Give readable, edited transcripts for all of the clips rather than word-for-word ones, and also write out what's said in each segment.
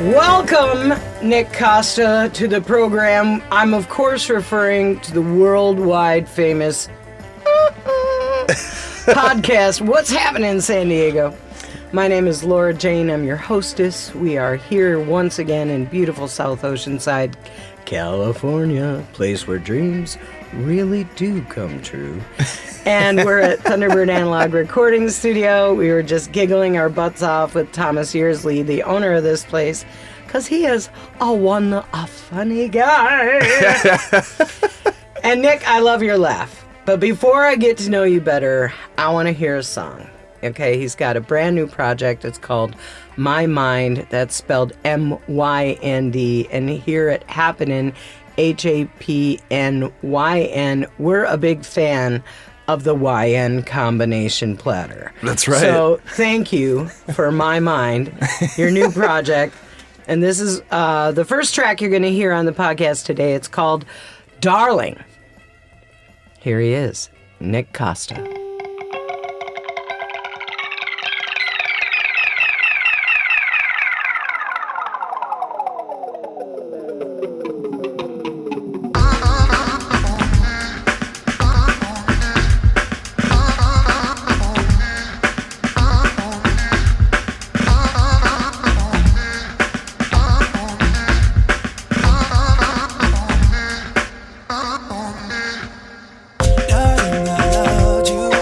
Welcome, Nick Costa, to the program. I'm, of course, referring to the worldwide famous podcast, What's Happening in San Diego. My name is Laura Jane. I'm your hostess. We are here once again in beautiful South Oceanside, California, place where dreams really do come true. And we're at Thunderbird Analog Recording Studio. We were just giggling our butts off with Thomas Yearsley, the owner of this place, because he is a funny guy. And Nick, I love your laugh. But before I get to know you better, I want to hear a song. Okay, he's got a brand new project. It's called My Mynd. That's spelled M-Y-N-D. And here at Hapnyn, H-A-P-N-Y-N, we're a big fan of the YN combination platter. That's right. So thank you for My Mynd, your new project. And this is the first track you're going to hear on the podcast today. It's called Darling. Here he is, Nick Costa. Darling, I loved you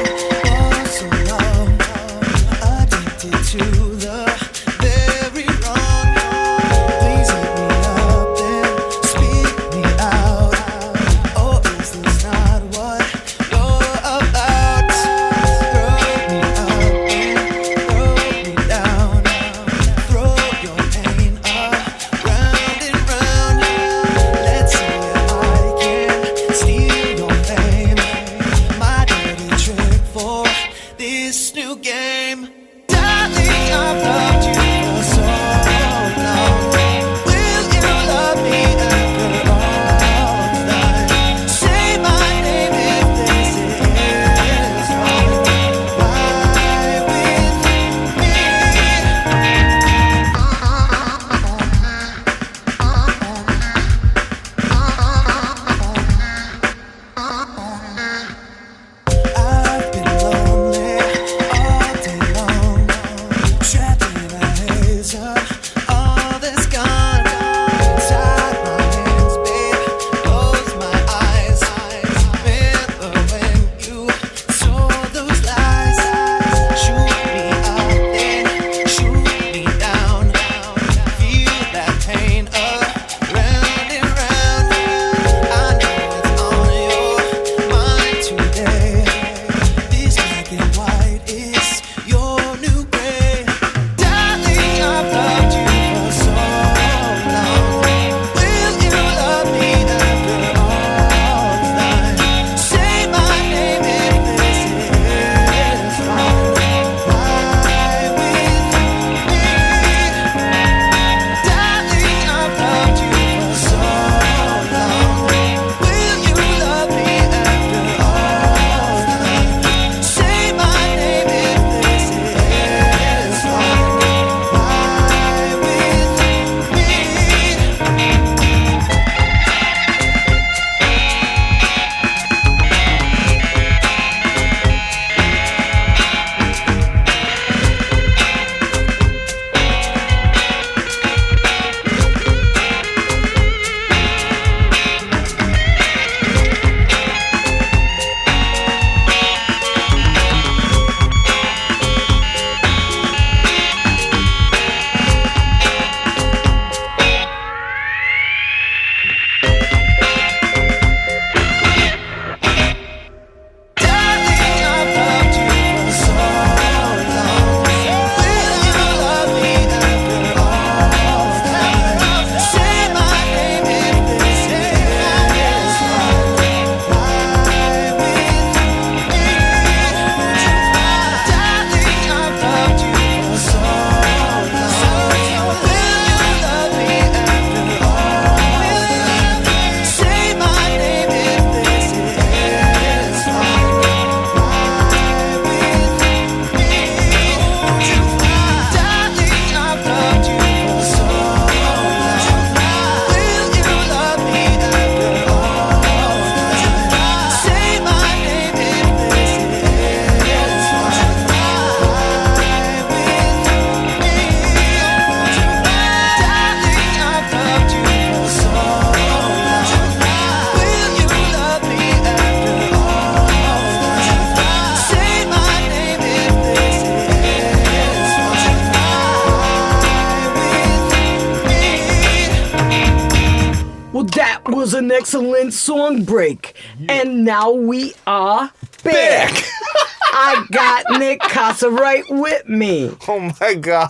was an excellent song break. And now we are back. I got Nick Costa right with me. Oh my God.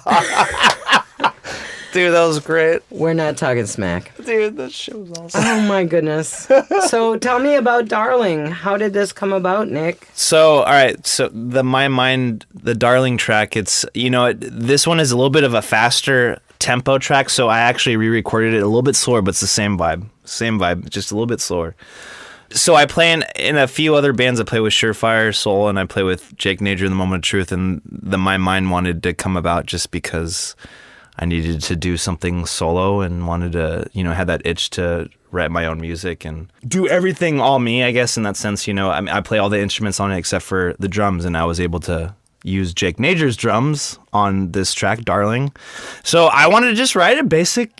Dude, that was great. We're not talking smack. Dude, that shit was awesome. Oh my goodness. So tell me about Darling. How did this come about, Nick? So, all right. So the My Mynd, the Darling track, it's, this one is a little bit of a faster tempo track. So I actually re-recorded it a little bit slower, but it's the same vibe. Same vibe, just a little bit slower. So I play in a few other bands. I play with Surefire Soul, and I play with Jake Najor in the Moment of Truth. And the My Mynd wanted to come about just because I needed to do something solo and wanted to, have that itch to write my own music and do everything all me, I guess, in that sense. I play all the instruments on it except for the drums, and I was able to use Jake Najor's drums on this track, Darling. So I wanted to just write a basic,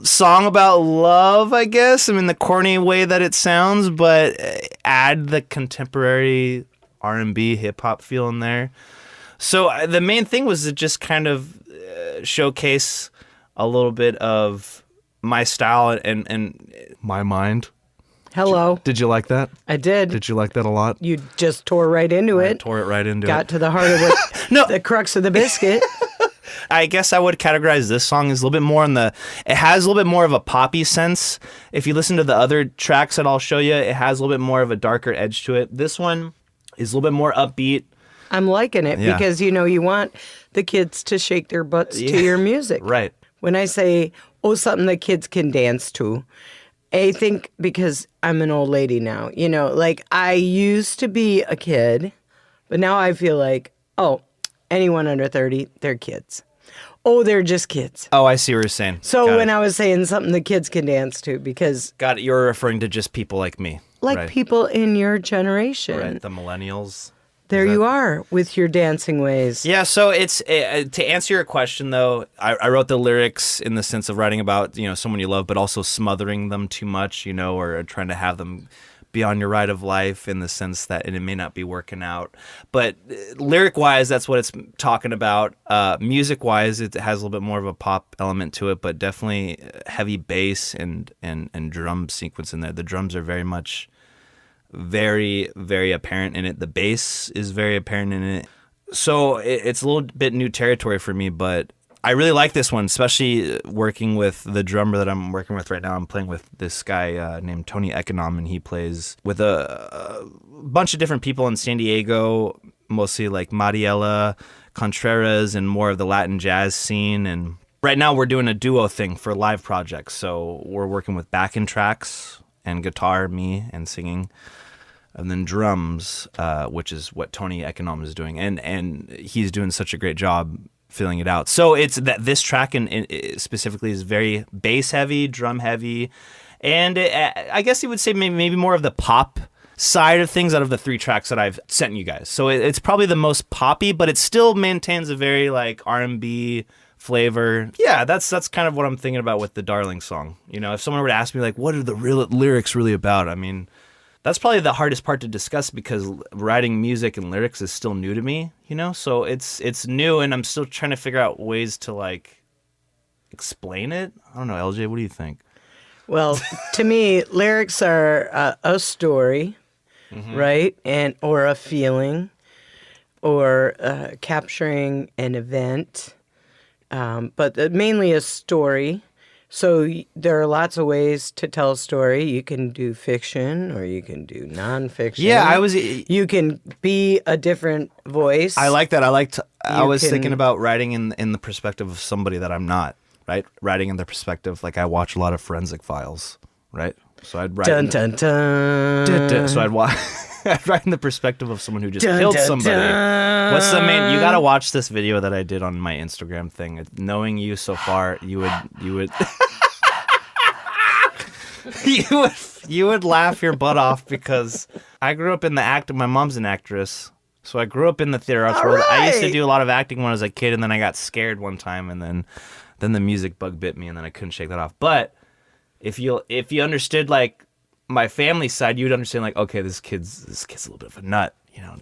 song about love, I guess. I mean, the corny way that it sounds, but add the contemporary R&B hip-hop feel in there. So the main thing was to just kind of showcase a little bit of my style and my mind. Hello. Did you like that? I did. Did you like that a lot? You just tore right into it. Tore it right into it. Got to the heart of it. No. The crux of the biscuit. I guess I would categorize this song as a little bit more it has a little bit more of a poppy sense. If you listen to the other tracks that I'll show you, it has a little bit more of a darker edge to it. This one is a little bit more upbeat. I'm liking it because, you want the kids to shake their butts to your music. Right. When I say, something that kids can dance to, I think because I'm an old lady now, I used to be a kid, but now I feel like, anyone under 30, they're kids. They're just kids. Oh, I see what you're saying. So when I was saying something the kids can dance to, because... Got it. You're referring to just people like me. Like people in your generation. Right, the millennials. There you are with your dancing ways. Yeah, so it's to answer your question, though, I wrote the lyrics in the sense of writing about, someone you love, but also smothering them too much, or trying to have them be on your ride of life in the sense that it may not be working out. But lyric-wise, that's what it's talking about. Music-wise, it has a little bit more of a pop element to it, but definitely heavy bass and drum sequence in there. The drums are very, very apparent in it. The bass is very apparent in it. So it's a little bit new territory for me, but I really like this one, especially working with the drummer that I'm working with right now. I'm playing with this guy named Tony Econom, and he plays with a bunch of different people in San Diego, mostly like Mariela Contreras and more of the Latin jazz scene. And right now we're doing a duo thing for live projects. So we're working with backing tracks and guitar, me, and singing. And then drums, which is what Tony Econom is doing. And he's doing such a great job filling it out. So it's that this track specifically is very bass heavy, drum heavy, and I guess you would say maybe more of the pop side of things out of the three tracks that I've sent you guys. So it's probably the most poppy, but it still maintains a very like R&B flavor. Yeah, that's kind of what I'm thinking about with the Darling song. If someone were to ask me like, what are the real lyrics really about? I mean, that's probably the hardest part to discuss because writing music and lyrics is still new to me, So it's new, and I'm still trying to figure out ways to like explain it. I don't know, LJ, what do you think? Well, to me, lyrics are a story, right, or a feeling, or capturing an event, but mainly a story. So there are lots of ways to tell a story. You can do fiction or you can do nonfiction. Yeah, You can be a different voice. I like that. I was thinking about writing in the perspective of somebody that I'm not, right? Writing in the perspective, like I watch a lot of Forensic Files, right? So I'd write. Dun, dun, dun. So I'd write in the perspective of someone who just killed somebody. What's the main? You gotta watch this video that I did on my Instagram thing. Knowing you so far, you would you would laugh your butt off because I grew up in the acting. My mom's an actress, so I grew up in the theater arts world. I used to do a lot of acting when I was a kid, and then I got scared one time, and then the music bug bit me, and then I couldn't shake that off. But if you understood like my family side, you would understand like, okay, this kid's a little bit of a nut,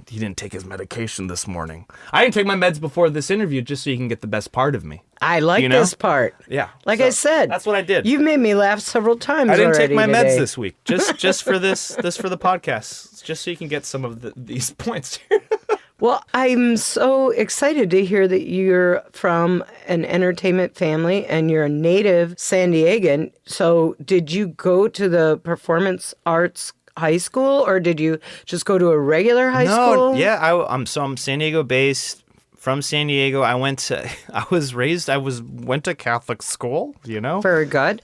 he didn't take his medication this morning. I didn't take my meds before this interview just so you can get the best part of me. I like this part. Yeah. Like I said. That's what I did. You've made me laugh several times I didn't take my today. meds this week. Just for this for the podcast. Just so you can get some of these points here. Well, I'm so excited to hear that you're from an entertainment family and you're a native San Diegan. So did you go to the performance arts high school or did you just go to a regular high school? Yeah, I'm San Diego based, from San Diego. went to Catholic school, Very good.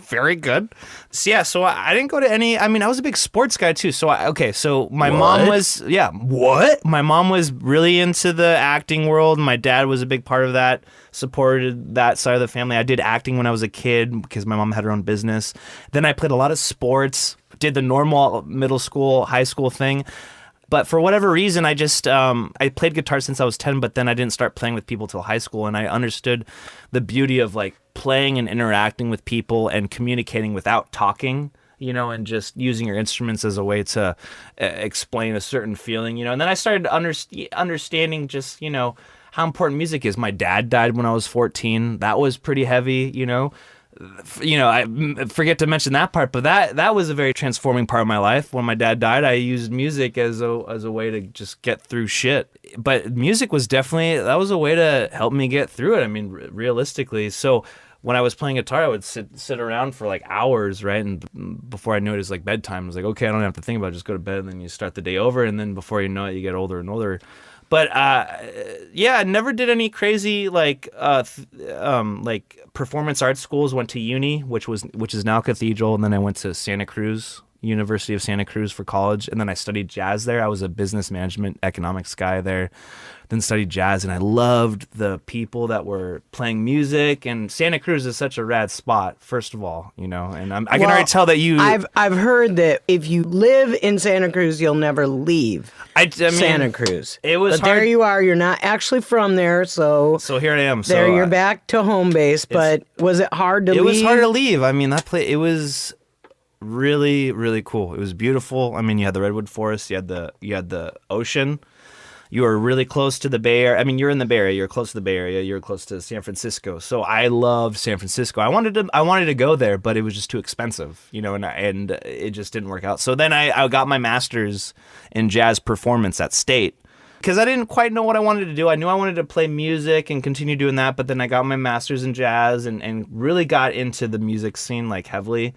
Very good. So I didn't go to any. I mean, I was a big sports guy too. So my mom was My mom was really into the acting world. My dad was a big part of that. Supported that side of the family. I did acting when I was a kid because my mom had her own business. Then I played a lot of sports. Did the normal middle school, high school thing. But for whatever reason, I just I played guitar since I was 10, but then I didn't start playing with people till high school, and I understood the beauty of like playing and interacting with people and communicating without talking, and just using your instruments as a way to explain a certain feeling, And then I started understanding just, how important music is. My dad died when I was 14. That was pretty heavy, I forget to mention that part, but that was a very transforming part of my life. When my dad died, I used music as a way to just get through shit. But music was definitely, that was a way to help me get through it. I mean, realistically. So when I was playing guitar, I would sit around for like hours, right? And before I knew it, it was like bedtime. I was like, okay, I don't have to think about it. Just go to bed, and then you start the day over. And then before you know it, you get older and older. But I never did any crazy like performance arts schools. Went to uni, which is now Cathedral, and then I went to Santa Cruz, University of Santa Cruz for college, and then I studied jazz there. I was a business management economics guy there, then studied jazz, and I loved the people that were playing music. And Santa Cruz is such a rad spot, first of all, and I can already tell that you. I've heard that if you live in Santa Cruz, you'll never leave. I mean, Santa Cruz. It was but hard. There you are. You're not actually from there, so here I am. There you're back to home base. But was it hard to leave? It was hard to leave. I mean, it was really, really cool. It was beautiful. I mean, you had the redwood forest. You had the ocean. You were really close to the Bay Area. I mean, you're in the Bay Area. You're close to the Bay Area. You're close to San Francisco. So I loved San Francisco. I wanted to go there, but it was just too expensive, and it just didn't work out. So then I got my master's in jazz performance at State because I didn't quite know what I wanted to do. I knew I wanted to play music and continue doing that, but then I got my master's in jazz and really got into the music scene like heavily.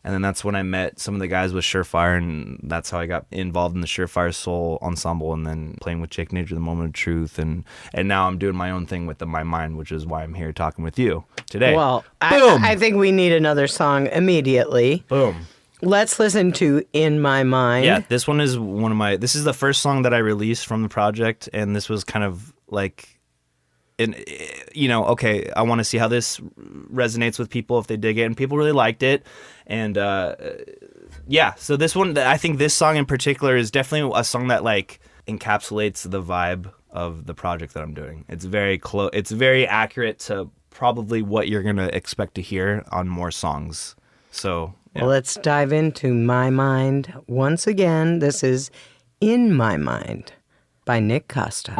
And then that's when I met some of the guys with Surefire, and that's how I got involved in the Surefire Soul Ensemble, and then playing with Jake Najor, The Moment of Truth, and now I'm doing my own thing with My Mind, which is why I'm here talking with you today. Well, I think we need another song immediately. Boom. Let's listen to In My Mind. Yeah, this one is this is the first song that I released from the project, and this was kind of like, okay, I want to see how this resonates with people if they dig it, and people really liked it. And so this one, I think this song in particular is definitely a song that like encapsulates the vibe of the project that I'm doing. It's very close. It's very accurate to probably what you're gonna expect to hear on more songs. So yeah. Well, let's dive into My Mind once again. This is In My Mind by Nick Costa.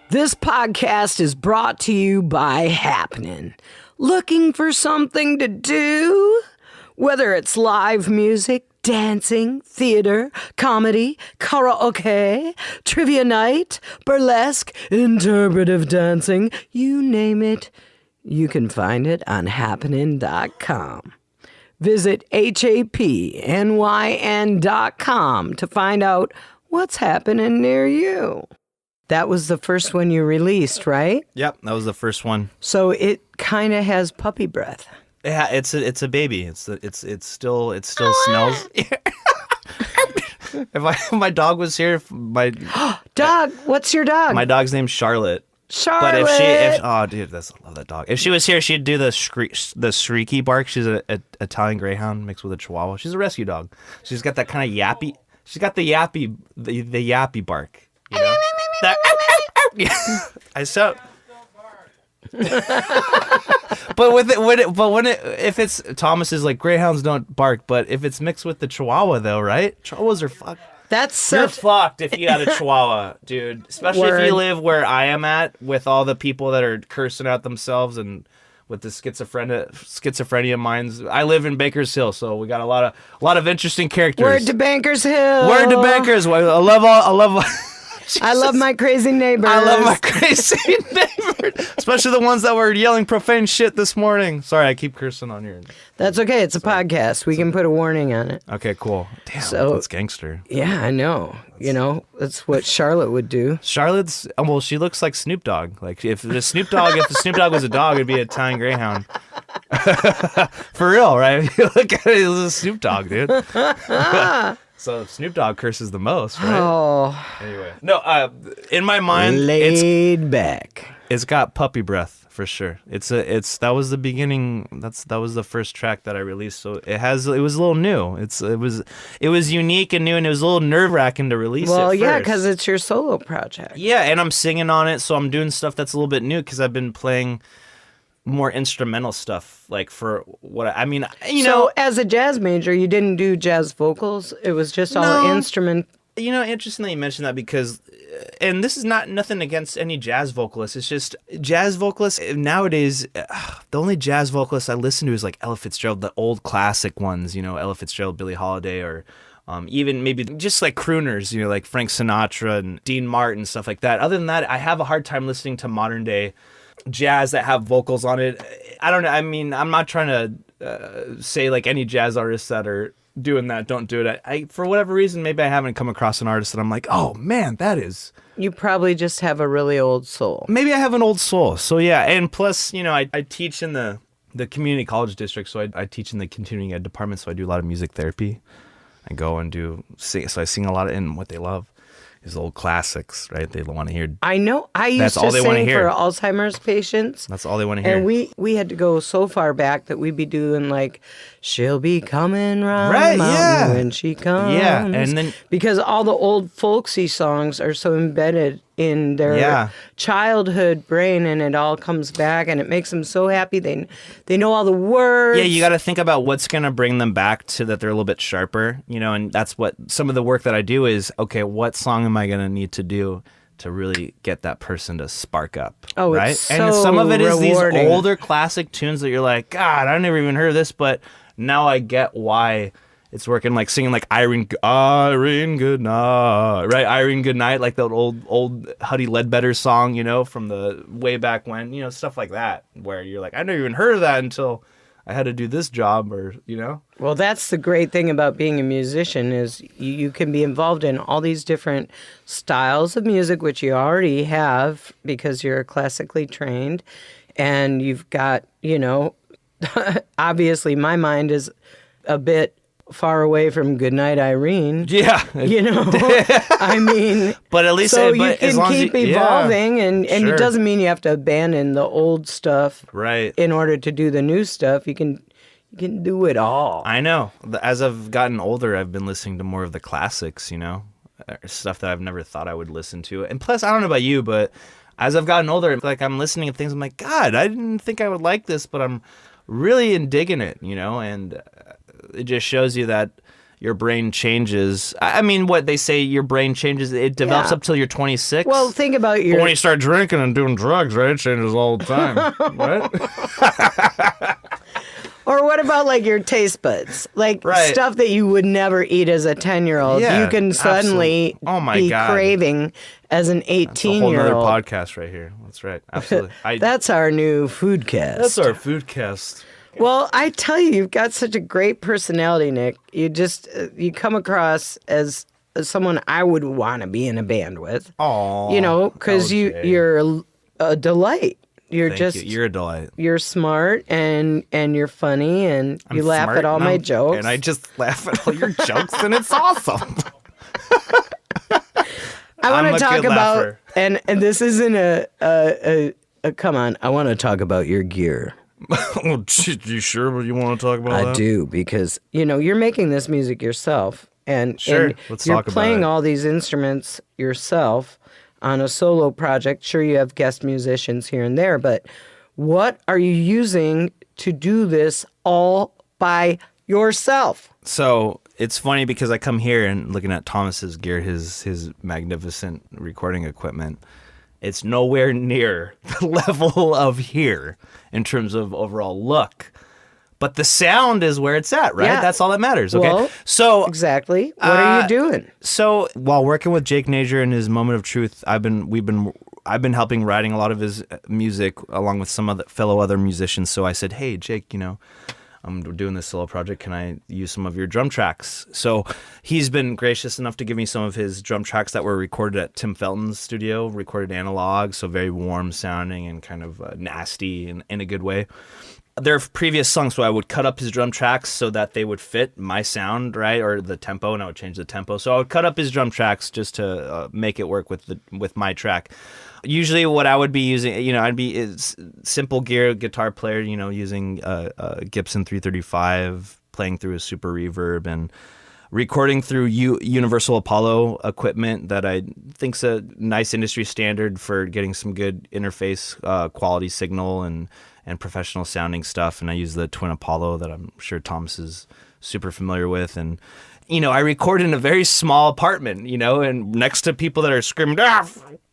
This podcast is brought to you by Hapnyn. Looking for something to do? Whether it's live music, dancing, theater, comedy, karaoke, trivia night, burlesque, interpretive dancing, you name it, you can find it on hapnyn.com. Visit hapnyn.com to find out what's happening near you. That was the first one you released, right? Yep, that was the first one. So it kind of has puppy breath. Yeah, it's a baby. It still smells. If my dog was here, Dog, what's your dog? my dog's name's Charlotte. Charlotte. But oh dude, I love that dog. If she was here, she'd do the shrieky bark. She's a Italian Greyhound mixed with a Chihuahua. She's a rescue dog. She's got that kind of yappy. She's got the yappy bark. You know? I so. If it's Thomas's, like, Greyhounds don't bark, but if it's mixed with the Chihuahua though, right? Chihuahuas are fucked. You're fucked if you got a Chihuahua, dude. Especially if you live where I am at, with all the people that are cursing out themselves and with the schizophrenia minds. I live in Bankers Hill, so we got a lot of interesting characters. Word to Bankers Hill. Word to Bankers. I love my crazy neighbors. I love my crazy neighbors, especially the ones that were yelling profane shit this morning. Sorry, I keep cursing on here. That's okay. It's a podcast. We can put a warning on it. Okay, cool. Damn, that's gangster. Yeah, I know. That's what Charlotte would do. Charlotte's, well, she looks like Snoop Dogg. Like if the Snoop Dogg was a dog, it'd be an Italian Greyhound. For real, right? If you look at it, it's a Snoop Dogg, dude. So Snoop Dogg curses the most, right? Oh. Anyway, no. In my mind, laid back. It's got puppy breath for sure. That was the beginning. That was the first track that I released. So it was a little new. It was unique and new, and it was a little nerve-wracking to release. Well, it yeah, first. because it's your solo project. Yeah, and I'm singing on it, so I'm doing stuff that's a little bit new because I've been playing more instrumental stuff, like for what I mean, So as a jazz major, you didn't do jazz vocals. It was just all instrument. Interestingly you mentioned that because, and this is nothing against any jazz vocalists. It's just jazz vocalists nowadays. The only jazz vocalists I listen to is like Ella Fitzgerald, the old classic ones. Ella Fitzgerald, Billie Holiday, or even maybe just like crooners. Like Frank Sinatra and Dean Martin, stuff like that. Other than that, I have a hard time listening to modern day jazz that have vocals on it. I don't know. I mean, I'm not trying to say like any jazz artists that are doing that don't do it. I for whatever reason, maybe I haven't come across an artist that I'm like, oh man, that is. You probably just have a really old soul. Maybe I have an old soul. So yeah, and plus, I teach in the community college district, so I teach in the continuing ed department, so I do a lot of music therapy. I go and sing, so I sing a lot in what they love. Is old classics, right? They want to hear. I know. I used to sing for Alzheimer's patients. That's all they want to hear. And we had to go so far back that we'd be doing like, she'll be coming round the mountain when she comes. Yeah, and then because all the old folksy songs are so embedded in their childhood brain, and it all comes back, and it makes them so happy. They know all the words. Yeah, you got to think about what's going to bring them back to that they're a little bit sharper, and that's what some of the work that I do is, okay, what song am I going to need to do to really get that person to spark up? Oh, right? It's so and some of it is rewarding. These older classic tunes that you're like, God, I never even heard of this, but now I get why it's working, like singing like Irene Goodnight, right? Irene Goodnight, like that old Huddy Ledbetter song, from the way back when, stuff like that, where you're like, I never even heard of that until I had to do this job, or. Well, that's the great thing about being a musician is you can be involved in all these different styles of music, which you already have because you're classically trained, and you've got, obviously my mind is a bit far away from Goodnight Irene. Yeah. I mean, but at least so you can keep evolving, and sure. It doesn't mean you have to abandon the old stuff right in order to do the new stuff. You can do it all. I know. As I've gotten older, I've been listening to more of the classics, stuff that I've never thought I would listen to. And plus, I don't know about you, but as I've gotten older, like I'm listening to things, I'm like, God, I didn't think I would like this, but I'm really digging it, and it just shows you that your brain changes. I mean, what they say, your brain changes. It develops up till you're 26. Well, think about But when you start drinking and doing drugs, right? It changes all the time, right? Or what about like your taste buds? Like stuff that you would never eat as a 10-year-old. Yeah, you can suddenly be craving as an 18-year-old. That's a whole other podcast right here. That's right. Absolutely. That's our new food cast. That's our food cast. Well, I tell you, you've got such a great personality, Nick. You just, you come across as someone I would want to be in a band with. Aww. You know, because you're a delight. You're You're a delight. You're smart and you're funny and you laugh at all my jokes. And I just laugh at all your jokes and it's awesome. I want to talk about, and this isn't a come on, I want to talk about your gear. Oh, you sure you want to talk about that? I do, because, you know, you're making this music yourself. And, sure, and you're playing all these instruments yourself on a solo project. Sure, you have guest musicians here and there, but what are you using to do this all by yourself? So it's funny because I come here and looking at Thomas's gear, his magnificent recording equipment. It's nowhere near the level of here in terms of overall look. But the sound is where it's at, right? Yeah. That's all that matters. Okay. Well, so exactly. What are you doing? So while working with Jake Najor in his Moment of Truth, I've been helping writing a lot of his music along with some fellow other musicians. So I said, hey, Jake, you know, I'm doing this solo project. Can I use some of your drum tracks? So he's been gracious enough to give me some of his drum tracks that were recorded at Tim Felton's studio, recorded analog, so very warm sounding and kind of nasty in a good way. Their previous songs, so I would cut up his drum tracks so that they would fit my sound, right, or the tempo, and I would change the tempo. So I would cut up his drum tracks just to make it work with my track. Usually what I would be using, you know, I'd be simple gear, guitar player, you know, using Gibson 335, playing through a super reverb and recording through Universal Apollo equipment that I think's a nice industry standard for getting some good interface quality signal and professional sounding stuff. And I use the Twin Apollo that I'm sure Thomas is super familiar with. And, you know, I record in a very small apartment, you know, and next to people that are screaming,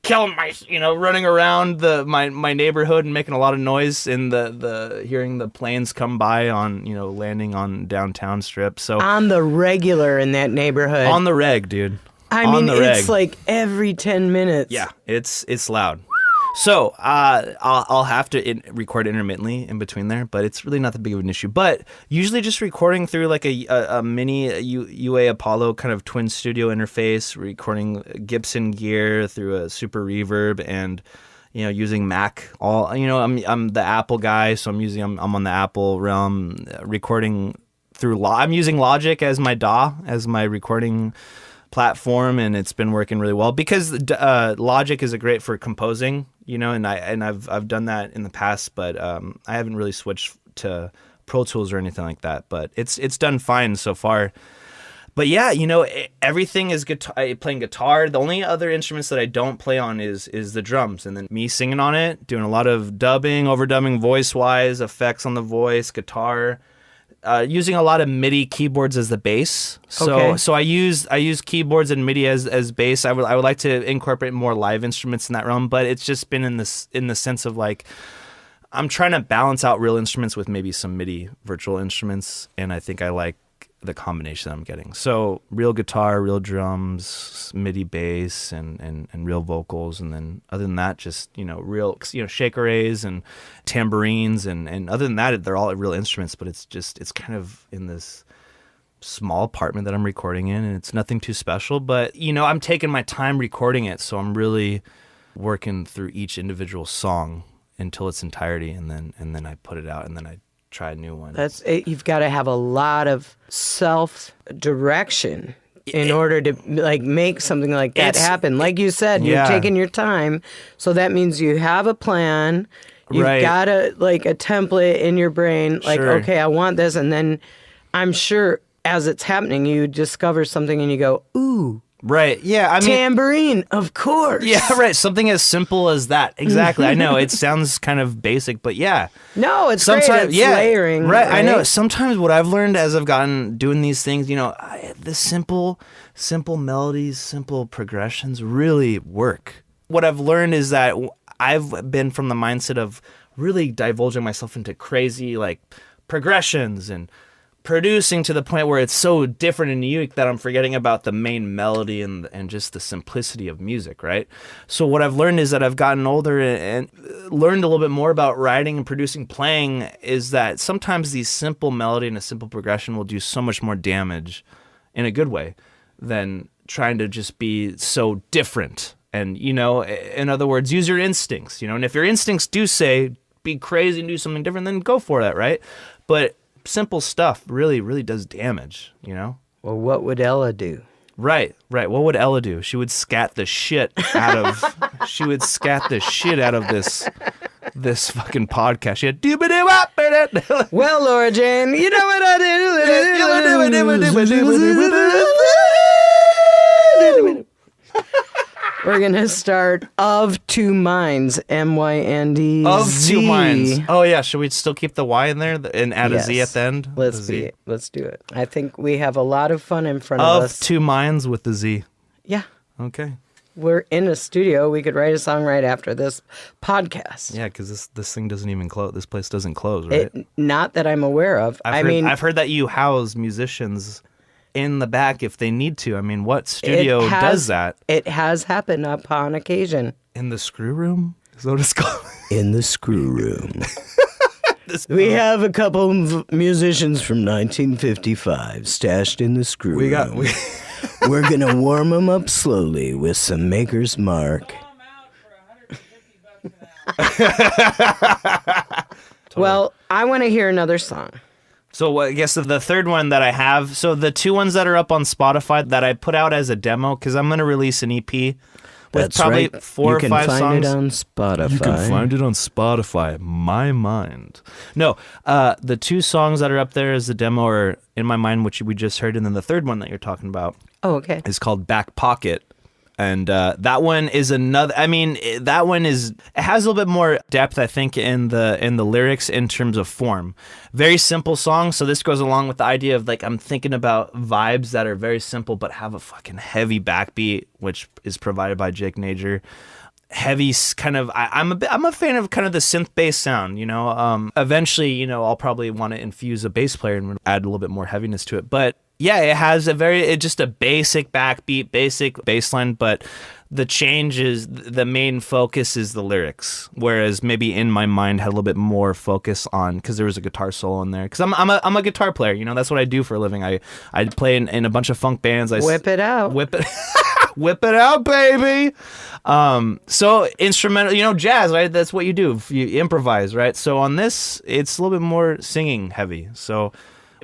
killing my, you know, running around my neighborhood and making a lot of noise in the hearing the planes come by on, you know, landing on downtown Strip. So on the regular in that neighborhood. On the reg, dude. I mean, it's like every 10 minutes. Yeah, it's loud. So I'll have to record intermittently in between there, but it's really not that big of an issue. But usually just recording through like a mini UA Apollo kind of twin studio interface, recording Gibson gear through a super reverb, and you know, using Mac. I'm the Apple guy, so I'm on the Apple realm, recording through I'm using Logic as my DAW, as my recording platform, and it's been working really well because Logic is great for composing, you know, and I've done that in the past, but I haven't really switched to Pro Tools or anything like that, but it's done fine so far. But yeah, you know, everything is guitar. Playing guitar. The only other instruments that I don't play on is the drums, and then me singing on it, doing a lot of dubbing, overdubbing, voice wise, effects on the voice, guitar. Using a lot of MIDI keyboards as the bass. So I use keyboards and MIDI as bass. I would like to incorporate more live instruments in that realm, but it's just been in the sense of like I'm trying to balance out real instruments with maybe some MIDI virtual instruments, and I think I like the combination that I'm getting. So real guitar, real drums, MIDI bass, and real vocals, and then other than that, just, you know, real, you know, shakeres and tambourines, and other than that, they're all real instruments. But it's kind of in this small apartment that I'm recording in, and it's nothing too special. But you know, I'm taking my time recording it, so I'm really working through each individual song until its entirety, and then I put it out, and then I try a new one. You've got to have a lot of self-direction in order to like make something like that happen. Like you said, you're taking your time, so that means you have a plan. You've got a template in your brain, like, okay, I want this, and then I'm sure as it's happening, you discover something and you go, ooh, Right. Yeah. I mean, tambourine, of course. yeah. Right. Something as simple as that. Exactly. I know it sounds kind of basic, but yeah. No, it's great. It's layering. Right. I know. Sometimes what I've learned as I've gotten doing these things, the simple melodies, simple progressions really work. What I've learned is that I've been from the mindset of really divulging myself into crazy like progressions and producing to the point where it's so different and unique that I'm forgetting about the main melody and just the simplicity of music, right? So what I've learned is that I've gotten older and learned a little bit more about writing and producing, playing, is that sometimes these simple melody and a simple progression will do so much more damage in a good way than trying to just be so different. And, in other words, use your instincts, and if your instincts do say be crazy and do something different, then go for that, right? But simple stuff really, really does damage, Well, what would Ella do? Right. What would Ella do? She would scat the shit out of this fucking podcast. She had well, Laura Jane, you know what I do? We're going to start Of Two Minds, MYND. Of Two Minds. Oh, yeah. Should we still keep the Y in there and add a Z at the end? Let's do it. I think we have a lot of fun in front of us. Of Two Minds with the Z. Yeah. Okay. We're in a studio. We could write a song right after this podcast. Yeah, because this thing doesn't even close. This place doesn't close, right? Not that I'm aware of. I've heard that you house musicians in the back if they need to. I mean, what studio does that? It has happened upon occasion. In the screw room? Is that what it's called? In the screw room. We have a couple of musicians from 1955 stashed in the screw room. We're going to warm them up slowly with some Maker's Mark. Well, I want to hear another song. So I guess the third one that I have, so the two ones that are up on Spotify that I put out as a demo, because I'm going to release an EP with That's probably right. 4 or 5 songs. You can find it on Spotify. You can find it on Spotify, My Mind. No, the 2 songs that are up there as the demo are In My Mind, which we just heard, and then the third one that you're talking about is called Back Pocket. And that one is another. I mean, that one it has a little bit more depth, I think, in the lyrics in terms of form. Very simple song. So this goes along with the idea of like I'm thinking about vibes that are very simple but have a fucking heavy backbeat, which is provided by Jake Najor. Heavy kind of. I'm a fan of kind of the synth bass sound. Eventually, I'll probably want to infuse a bass player and add a little bit more heaviness to it, but. Yeah, it has just a basic backbeat, basic bass line, but the change is the main focus is the lyrics. Whereas maybe In My Mind had a little bit more focus on, because there was a guitar solo in there. Because I'm a guitar player, that's what I do for a living. I play in a bunch of funk bands. Whip it out. Whip it out, baby. So instrumental, jazz, right? That's what you do. You improvise, right? So on this, it's a little bit more singing heavy. So.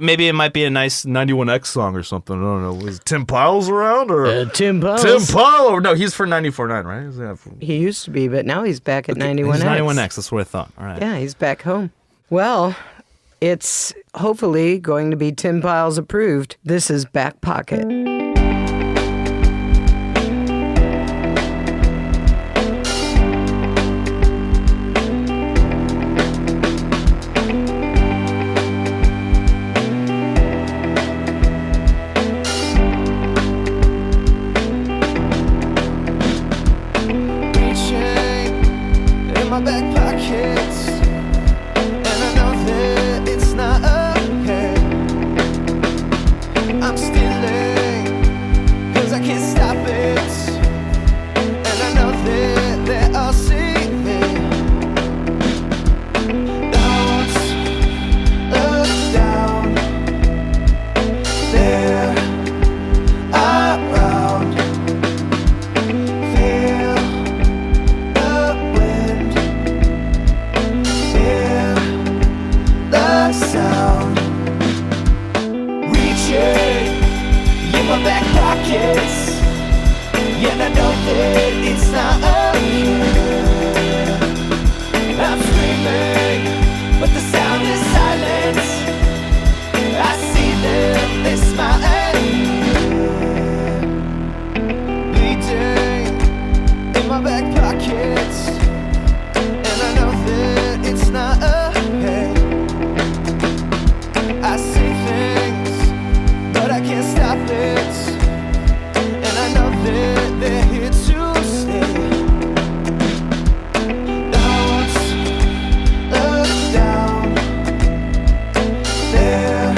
Maybe it might be a nice 91X song or something. I don't know. Was Tim Piles around? Or Tim Piles. Tim Piles. No, he's for 94.9, right? He used to be, but now he's back at 91X. He's 91X. That's what I thought. All right. Yeah, he's back home. Well, it's hopefully going to be Tim Piles approved. This is Back Pocket. my back pockets, and I know that it's not a hate. I see things, but I can't stop it, and I know that they're here to stay. Don't look down, they're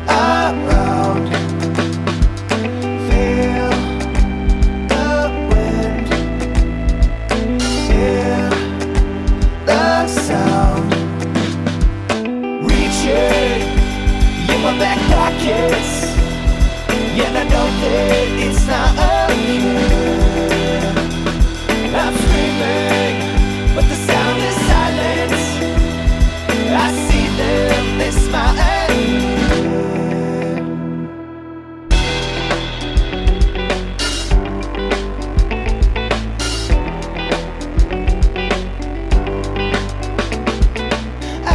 around. Feel the wind, hear the sound. Reaching in my back pockets, yeah, I know that it's not okay. I'm screaming, but the sound is silence. I see them, they smile at me. I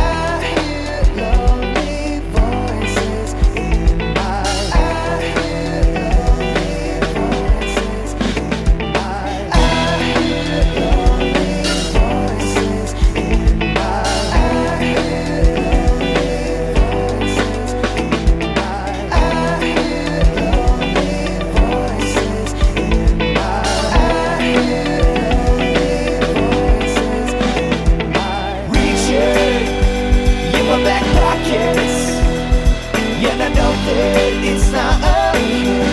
hear lonely voices in my. I hear lonely voices in my. I hear lonely voices in my. I hear lonely voices in my. I hear lonely voices in my. I hear lonely voices in my. Reaching in my back pockets, yeah, I know that it's not okay.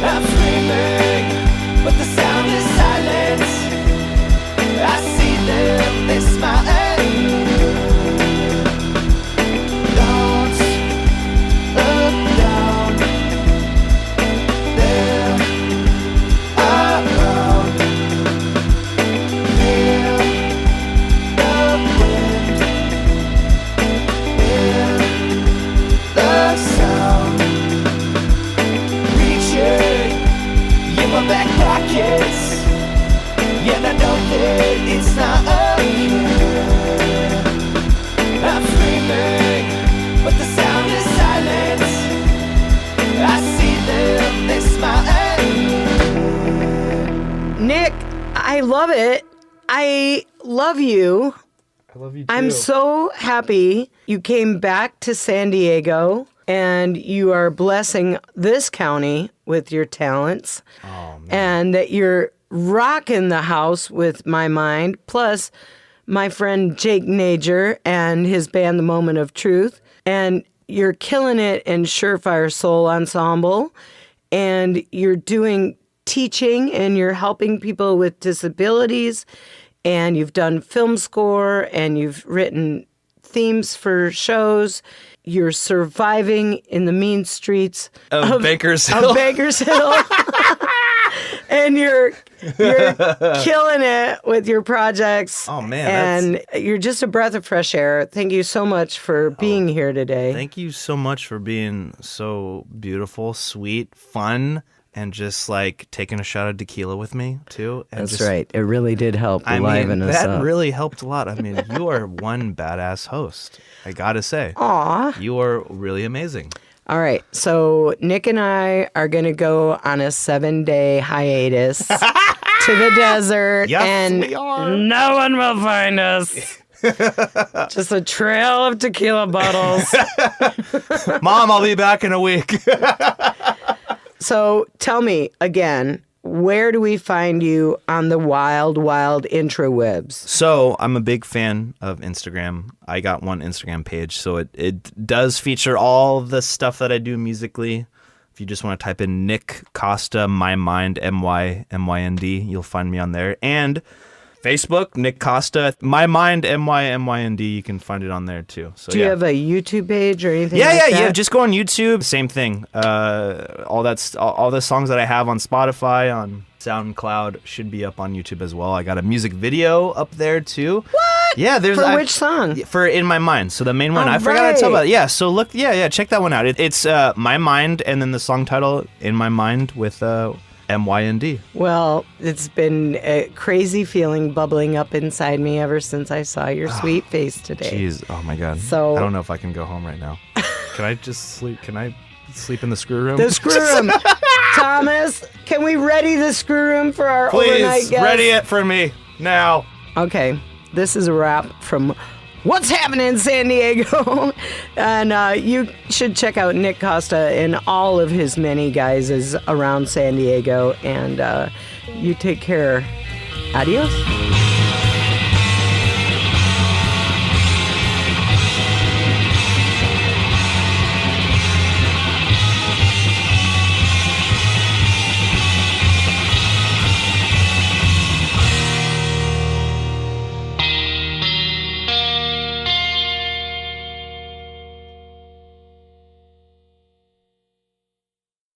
I'm screaming, but the sound is silence. I see them, they smile at me. Don't look down, they're around. Feel the wind, hear the sound. Reaching in my back pockets, yeah, I know that it's not okay. I'm screaming, but the sound is silence. I see them, they smile at me. Nick, I love it. I love you. I love you too. I'm so happy you came back to San Diego and you are blessing this county with your talents. Oh, man. And that you're rocking the house with My Mind. Plus, my friend Jake Najor and his band, The Moment of Truth. And you're killing it in Surefire Soul Ensemble. And you're doing teaching and you're helping people with disabilities. And you've done film score and you've written themes for shows. You're surviving in the mean streets Of Baker's Hill. Of Baker's Hill. And you're killing it with your projects. Oh, man, And you're just a breath of fresh air. Thank you so much for being here today. Thank you so much for being so beautiful, sweet, fun, and just like taking a shot of tequila with me too. And That's just, right. It really did help I liven mean, us that up. really helped a lot. I mean, you are one badass host. I gotta say. Aw. You are really amazing. All right. So Nick and I are going to go on a 7-day hiatus to the desert. Yes, and we are. No one will find us. Just a trail of tequila bottles. Mom, I'll be back in a week. So tell me again, where do we find you on the wild, wild intrawebs? So I'm a big fan of Instagram. I got one Instagram page, so it does feature all the stuff that I do musically. If you just want to type in Nick Costa, My Mind, M-Y-M-Y-N-D, you'll find me on there. And Facebook, Nick Costa, My Mind, M-Y-M-Y-N-D, you can find it on there too. So Do you have a YouTube page or anything Yeah, like yeah, that? yeah. Just go on YouTube. Same thing. All the songs that I have on Spotify, on SoundCloud, should be up on YouTube as well. I got a music video up there too. What? Yeah, there's For which song? For In My Mind. So the main one. Oh, I forgot to tell right. about it. Yeah. So look. Yeah. Check that one out. It's My Mind, and then the song title In My Mind with MYND. Well, it's been a crazy feeling bubbling up inside me ever since I saw your sweet face today. Jeez. Oh my God. So- I don't know if I can go home right now. Can I just sleep? Can I sleep in the screw room? The screw room. Thomas, can we ready the screw room for our overnight Please, guest? ready it for me now. Okay, this is a wrap from What's Happening in San Diego? And you should check out Nick Costa and all of his many guises around San Diego. And you take care. Adios.